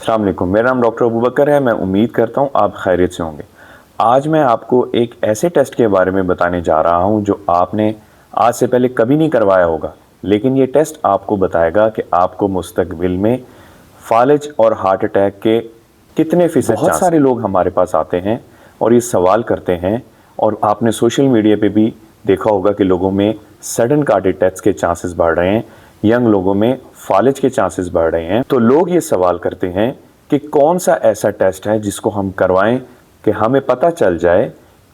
अस्सलाम वालेकुम, मेरा नाम डॉक्टर अबू बकर है। मैं उम्मीद करता हूँ आप खैरियत से होंगे। आज मैं आपको एक ऐसे टेस्ट के बारे में बताने जा रहा हूँ जो आपने आज से पहले कभी नहीं करवाया होगा, लेकिन ये टेस्ट आपको बताएगा कि आपको मुस्तकबिल में फालिज और हार्ट अटैक के कितने फ़ीसद। बहुत सारे लोग हमारे पास आते हैं और ये सवाल करते हैं, और आपने सोशल मीडिया पे भी देखा होगा कि लोगों में सडन हार्ट अटैक्स के चांसेस बढ़ रहे हैं, यंग लोगों में फालिज के चांसेस बढ़ रहे हैं। तो लोग ये सवाल करते हैं कि कौन सा ऐसा टेस्ट है जिसको हम करवाएं कि हमें पता चल जाए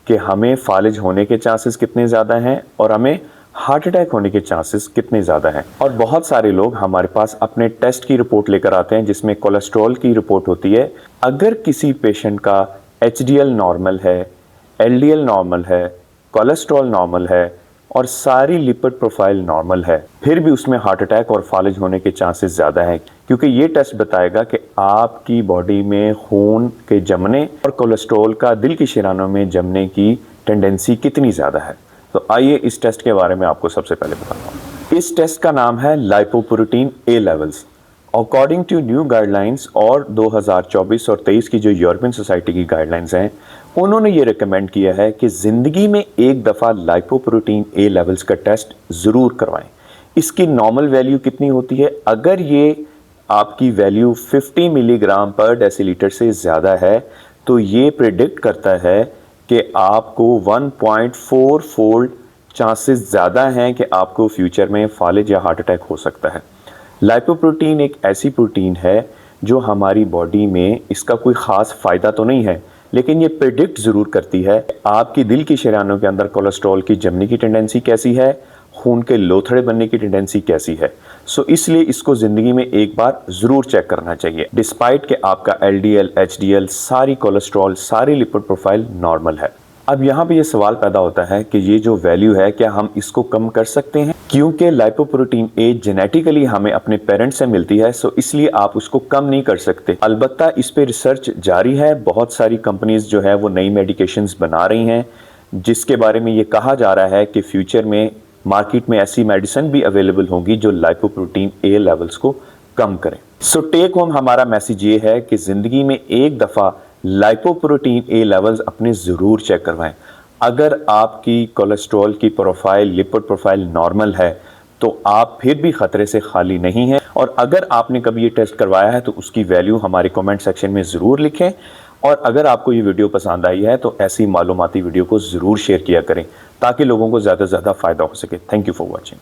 कि हमें फालिज होने के चांसेस कितने ज़्यादा हैं और हमें हार्ट अटैक होने के चांसेस कितने ज़्यादा हैं। और बहुत सारे लोग हमारे पास अपने टेस्ट की रिपोर्ट लेकर आते हैं जिसमें कोलेस्ट्रॉल की रिपोर्ट होती है। अगर किसी पेशेंट का HDL नॉर्मल है, LDL नॉर्मल है, कोलेस्ट्रॉल नॉर्मल है और सारी लिपिड प्रोफाइल नॉर्मल है, फिर भी उसमें हार्ट अटैक और फालिज होने के चांसेस ज़्यादा हैं, क्योंकि ये टेस्ट बताएगा कि आपकी बॉडी में खून के जमने और कोलेस्ट्रॉल का दिल की शरीयानों में जमने की टेंडेंसी कितनी ज़्यादा है। तो आइए इस टेस्ट के बारे में आपको सबसे पहले बताता हूँ। इस टेस्ट का नाम है lipoprotein A levels. According to new guidelines और 2024 और 23 की जो यूरोपियन सोसाइटी की गाइडलाइंस हैं, उन्होंने ये रिकमेंड किया है कि ज़िंदगी में एक दफ़ा लाइपोप्रोटीन A लेवल्स का टेस्ट ज़रूर करवाएं। इसकी नॉर्मल वैल्यू कितनी होती है? अगर ये आपकी वैल्यू 50 मिलीग्राम पर डेसीलीटर से ज़्यादा है तो ये प्रिडिक्ट करता है कि आपको 1.4 फोल्ड चांसेस ज़्यादा हैं कि आपको फ्यूचर में फालिज या हार्ट अटैक हो सकता है। लाइपोप्रोटीन एक ऐसी प्रोटीन है जो हमारी बॉडी में, इसका कोई ख़ास फ़ायदा तो नहीं है, लेकिन ये प्रिडिक्ट ज़रूर करती है आपकी दिल की शरीयानों के अंदर कोलेस्ट्रॉल की जमने की टेंडेंसी कैसी है, खून के लोथड़े बनने की टेंडेंसी कैसी है। सो इसलिए इसको ज़िंदगी में एक बार ज़रूर चेक करना चाहिए, डिस्पाइट कि आपका LDL, HDL, सारी कोलेस्ट्रॉल, सारी लिपिड प्रोफाइल नॉर्मल है। अब यहाँ पे ये सवाल पैदा होता है कि ये जो वैल्यू है, क्या हम इसको कम कर सकते हैं? क्योंकि लाइपोप्रोटीन A जेनेटिकली हमें अपने पेरेंट्स से मिलती है, सो इसलिए आप उसको कम नहीं कर सकते। अलबत्ता इस पे रिसर्च जारी है। बहुत सारी कंपनीज जो है वो नई मेडिकेशंस बना रही हैं, जिसके बारे में ये कहा जा रहा है कि फ्यूचर में मार्केट में ऐसी मेडिसिन भी अवेलेबल होंगी जो लाइपोप्रोटीन A लेवल्स को कम करें। सो टेक होम हमारा मैसेज ये है कि ज़िंदगी में एक दफ़ा लाइपोप्रोटीन A लेवल्स अपने ज़रूर चेक करवाएं। अगर आपकी कोलेस्ट्रॉल की प्रोफाइल, लिपिड प्रोफाइल नॉर्मल है तो आप फिर भी ख़तरे से खाली नहीं हैं। और अगर आपने कभी ये टेस्ट करवाया है तो उसकी वैल्यू हमारे कमेंट सेक्शन में ज़रूर लिखें। और अगर आपको ये वीडियो पसंद आई है तो ऐसी मालूमाती वीडियो को ज़रूर शेयर किया करें ताकि लोगों को ज़्यादा से ज़्यादा फ़ायदा हो सके। Thank you for watching.